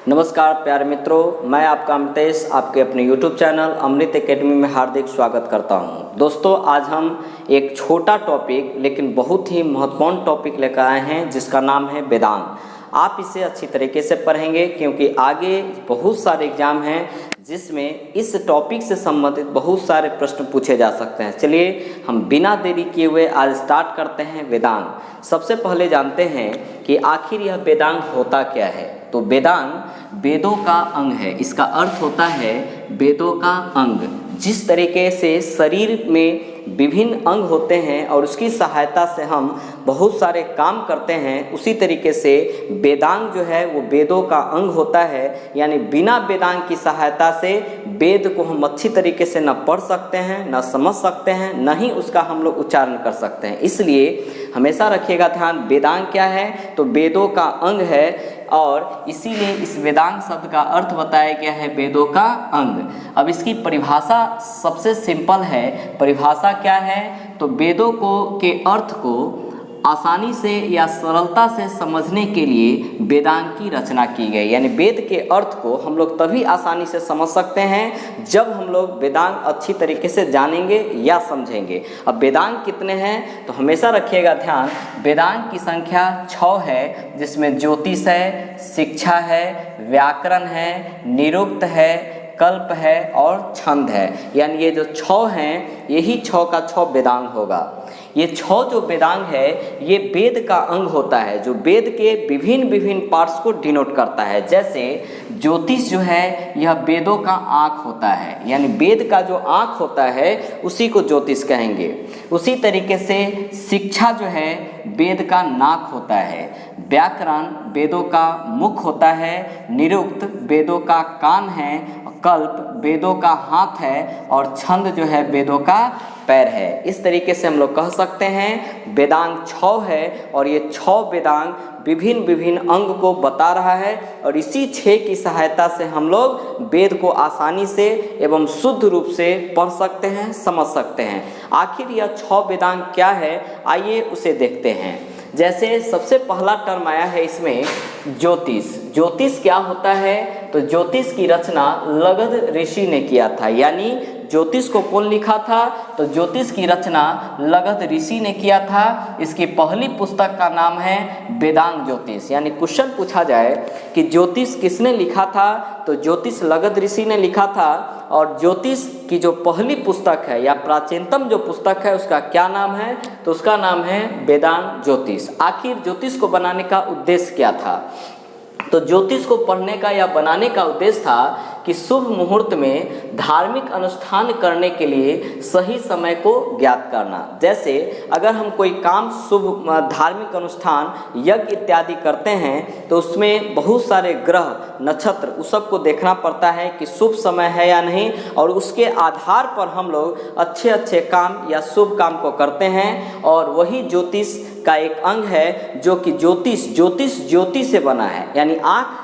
नमस्कार प्यारे मित्रों, मैं आपका अमृतेश आपके अपने YouTube चैनल अमृत एकेडमी में हार्दिक स्वागत करता हूं। दोस्तों, आज हम एक छोटा टॉपिक लेकिन बहुत ही महत्वपूर्ण टॉपिक लेकर आए हैं जिसका नाम है वेदांत। आप इसे अच्छी तरीके से पढ़ेंगे क्योंकि आगे बहुत सारे एग्जाम हैं जिसमें इस टॉपिक से संबंधित बहुत सारे प्रश्न पूछे जा सकते हैं। चलिए हम बिना देरी किए हुए आज स्टार्ट करते हैं वेदांत। सबसे पहले जानते हैं कि आखिर यह वेदांत होता क्या है। तो वेदांत वेदों का अंग है। इसका अर्थ होता है वेदों का अंग। जिस तरीके से शरीर में विभिन्न अंग होते हैं और उसकी सहायता से हम बहुत सारे काम करते हैं, उसी तरीके से वेदांग जो है वो वेदों का अंग होता है। यानी बिना वेदांग की सहायता से वेद को हम अच्छी तरीके से न पढ़ सकते हैं, न समझ सकते हैं, न ही उसका हम लोग उच्चारण कर सकते हैं। इसलिए हमेशा रखिएगा ध्यान, वेदांग क्या है तो वेदों का अंग है और इसीलिए इस वेदांग शब्द का अर्थ बताया गया है वेदों का अंग। अब इसकी परिभाषा सबसे सिंपल है। परिभाषा क्या है तो वेदों के अर्थ को आसानी से या सरलता से समझने के लिए वेदांग की रचना की गई। यानी वेद के अर्थ को हम लोग तभी आसानी से समझ सकते हैं जब हम लोग वेदांग अच्छी तरीके से जानेंगे या समझेंगे। अब वेदांग कितने हैं तो हमेशा रखिएगा ध्यान, वेदांग की संख्या 6 है, जिसमें ज्योतिष है, शिक्षा है, व्याकरण है, निरुक्त है, कल्प है और छंद है। यानी ये जो 6 हैं यही 6 का 6 वेदांग होगा। ये 6 जो वेदांग है ये वेद का अंग होता है जो वेद के विभिन्न पार्ट्स को डिनोट करता है। जैसे ज्योतिष जो है यह वेदों का आँख होता है, यानी वेद का जो आँख होता है उसी को ज्योतिष कहेंगे। उसी तरीके से शिक्षा जो है वेद का नाक होता है, व्याकरण वेदों का मुख होता है, निरुक्त वेदों का कान है, कल्प वेदों का हाथ है और छंद जो है वेदों का पैर है। इस तरीके से हम लोग कह सकते हैं वेदांग 6 है और ये 6 वेदांग विभिन्न अंग को बता रहा है और इसी 6 की सहायता से हम लोग वेद को आसानी से एवं शुद्ध रूप से पढ़ सकते हैं, समझ सकते हैं। आखिर यह 6 वेदांग क्या है, आइए उसे देखते हैं। जैसे सबसे पहला टर्म आया है इसमें ज्योतिष। ज्योतिष क्या होता है तो ज्योतिष की रचना लगध ऋषि ने किया था। यानी ज्योतिष को कौन लिखा था तो ज्योतिष की रचना लगध ऋषि ने किया था। इसकी पहली पुस्तक का नाम है वेदांग ज्योतिष। यानी क्वेश्चन पूछा जाए कि ज्योतिष किसने लिखा था तो ज्योतिष लगध ऋषि ने लिखा था और ज्योतिष की जो पहली पुस्तक है या प्राचीनतम जो पुस्तक है उसका क्या नाम है तो उसका नाम है वेदांग ज्योतिष। आखिर ज्योतिष को बनाने का उद्देश्य क्या था तो ज्योतिष को पढ़ने का या बनाने का उद्देश्य था कि शुभ मुहूर्त में धार्मिक अनुष्ठान करने के लिए सही समय को ज्ञात करना। जैसे अगर हम कोई काम शुभ धार्मिक अनुष्ठान यज्ञ इत्यादि करते हैं तो उसमें बहुत सारे ग्रह नक्षत्र उस सब को देखना पड़ता है कि शुभ समय है या नहीं, और उसके आधार पर हम लोग अच्छे काम या शुभ काम को करते हैं। और वही ज्योतिष का एक अंग है जो कि ज्योति से बना है। यानी आँख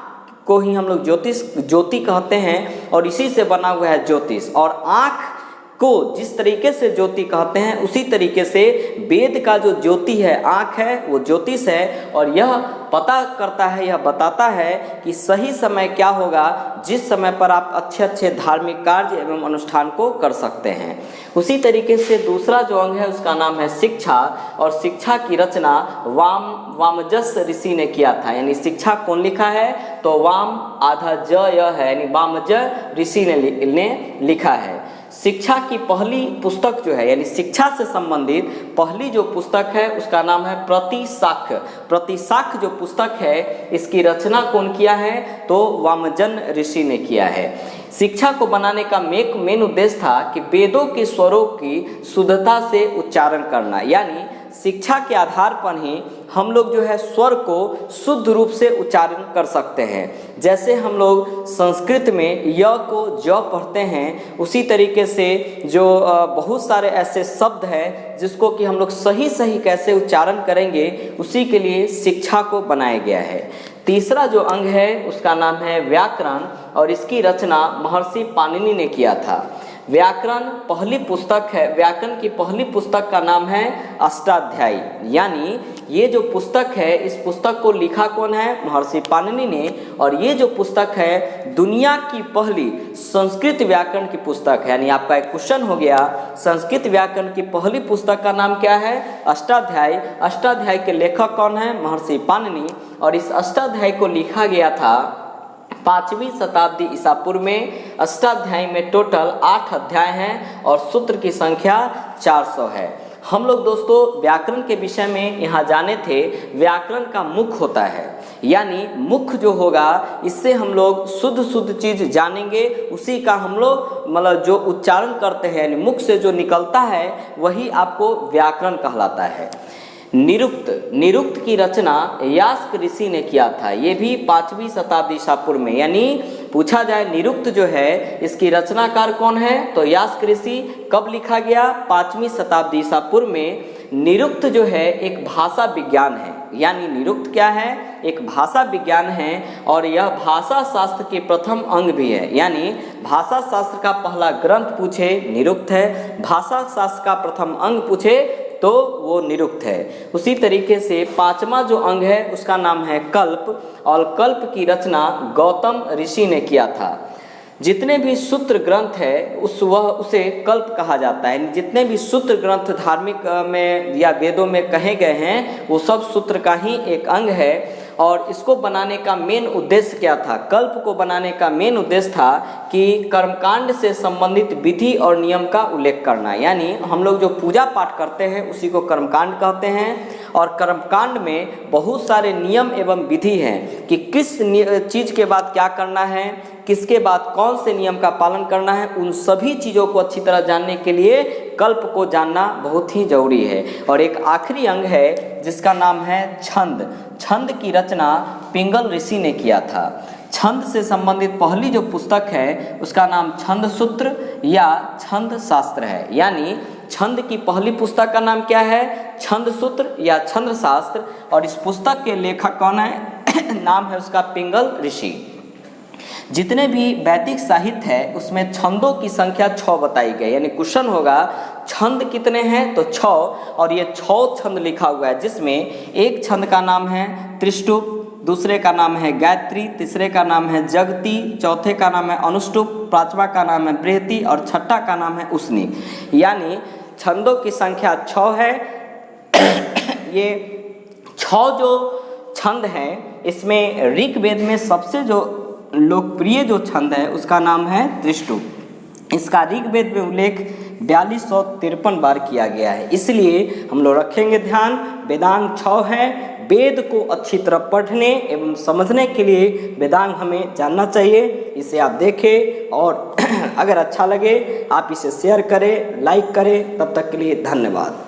को ही हम लोग ज्योति कहते हैं और इसी से बना हुआ है ज्योतिष। और आँख को जिस तरीके से ज्योति कहते हैं उसी तरीके से वेद का जो ज्योति है, आँख है, वो ज्योतिष है। और यह पता करता है, यह बताता है कि सही समय क्या होगा जिस समय पर आप अच्छे धार्मिक कार्य एवं अनुष्ठान को कर सकते हैं। उसी तरीके से दूसरा जो अंग है उसका नाम है शिक्षा और शिक्षा की रचना वामजस ऋषि ने किया था। यानी शिक्षा कौन लिखा है तो वाम आधा ज य है, यानी वामज ऋषि ने लिखा है। शिक्षा की पहली पुस्तक जो है यानी शिक्षा से संबंधित पहली जो पुस्तक है उसका नाम है प्रतिशाख्य। प्रतिशाख्य जो पुस्तक है इसकी रचना कौन किया है तो वामजन ऋषि ने किया है। शिक्षा को बनाने का मेन उद्देश्य था कि वेदों के स्वरों की शुद्धता से उच्चारण करना। यानी शिक्षा के आधार पर ही हम लोग जो है स्वर को शुद्ध रूप से उच्चारण कर सकते हैं। जैसे हम लोग संस्कृत में य को ज पढ़ते हैं, उसी तरीके से जो बहुत सारे ऐसे शब्द हैं जिसको कि हम लोग सही कैसे उच्चारण करेंगे, उसी के लिए शिक्षा को बनाया गया है। तीसरा जो अंग है उसका नाम है व्याकरण और इसकी रचना महर्षि पाणिनि ने किया था। व्याकरण पहली पुस्तक है, व्याकरण की पहली पुस्तक का नाम है अष्टाध्यायी। यानी ये जो पुस्तक है, इस पुस्तक को लिखा कौन है? महर्षि पाणिनि ने। और ये जो पुस्तक है दुनिया की पहली संस्कृत व्याकरण की पुस्तक है। यानी आपका एक क्वेश्चन हो गया, संस्कृत व्याकरण की पहली पुस्तक का नाम क्या है? अष्टाध्यायी। अष्टाध्यायी के लेखक कौन है? महर्षि पाणिनि। और इस अष्टाध्यायी को लिखा गया था 5वीं शताब्दी ईसा पूर्व में। अष्टाध्यायी में टोटल 8 अध्याय हैं और सूत्र की संख्या 400 है। हम लोग दोस्तों व्याकरण के विषय में यहाँ जाने थे, व्याकरण का मुख होता है, यानी मुख जो होगा इससे हम लोग शुद्ध चीज़ जानेंगे, उसी का हम लोग मतलब जो उच्चारण करते हैं, यानी मुख से जो निकलता है वही आपको व्याकरण कहलाता है। निरुक्त की रचना यास्क ऋषि ने किया था, ये भी 5वीं शताब्दी ईसा पूर्व में। यानी पूछा जाए निरुक्त जो है इसकी रचनाकार कौन है? तो यास्क ऋषि। कब लिखा गया? 5वीं शताब्दी ईसा पूर्व में। निरुक्त जो है एक भाषा विज्ञान है, यानी निरुक्त क्या है? एक भाषा विज्ञान है और यह भाषा शास्त्र के प्रथम अंग भी है। यानी भाषा शास्त्र का पहला ग्रंथ पूछे निरुक्त है, भाषा शास्त्र का प्रथम अंग पूछे तो वो निरुक्त है। उसी तरीके से 5वां जो अंग है उसका नाम है कल्प, और कल्प की रचना गौतम ऋषि ने किया था। जितने भी सूत्र ग्रंथ है उसे कल्प कहा जाता है। जितने भी सूत्र ग्रंथ धार्मिक में या वेदों में कहे गए हैं वो सब सूत्र का ही एक अंग है। और इसको बनाने का मेन उद्देश्य क्या था? कल्प को बनाने का मेन उद्देश्य था कि कर्मकांड से संबंधित विधि और नियम का उल्लेख करना। यानी हम लोग जो पूजा पाठ करते हैं उसी को कर्मकांड कहते हैं। और कर्मकांड में बहुत सारे नियम एवं विधि हैं कि किस चीज़ के बाद क्या करना है, किसके बाद कौन से नियम का पालन करना है। उन सभी चीज़ों को अच्छी तरह जानने के लिए कल्प को जानना बहुत ही जरूरी है। और एक आखिरी अंग है जिसका नाम है छंद। छंद की रचना पिंगल ऋषि ने किया था। छंद से संबंधित पहली जो पुस्तक है उसका नाम छंद सूत्र या छंद शास्त्र है। यानी छंद की पहली पुस्तक का नाम क्या है? छंद सूत्र या छंद शास्त्र। और इस पुस्तक के लेखक कौन है? नाम है उसका पिंगल ऋषि। जितने भी वैदिक साहित्य है उसमें छंदों की संख्या 6 बताई गई। यानी क्वेश्चन होगा छंद कितने हैं? तो 6। और ये 6 छंद लिखा हुआ है, जिसमें एक छंद का नाम है त्रिष्टुप, दूसरे का नाम है गायत्री, तीसरे का नाम है जगती, चौथे का नाम है अनुष्टुप, 5वां का नाम है बृहति और 6ठा का नाम है उसनी। यानी छंदों की संख्या 6 है। ये 6 जो छंद हैं इसमें ऋग्वेद में सबसे जो लोकप्रिय जो छंद है उसका नाम है त्रिष्टुप। इसका ऋग्वेद में उल्लेख 4253 बार किया गया है। इसलिए हम लोग रखेंगे ध्यान, वेदांग 6 है। वेद को अच्छी तरह पढ़ने एवं समझने के लिए वेदांग हमें जानना चाहिए। इसे आप देखें और अगर अच्छा लगे आप इसे शेयर करें, लाइक करें। तब तक के लिए धन्यवाद।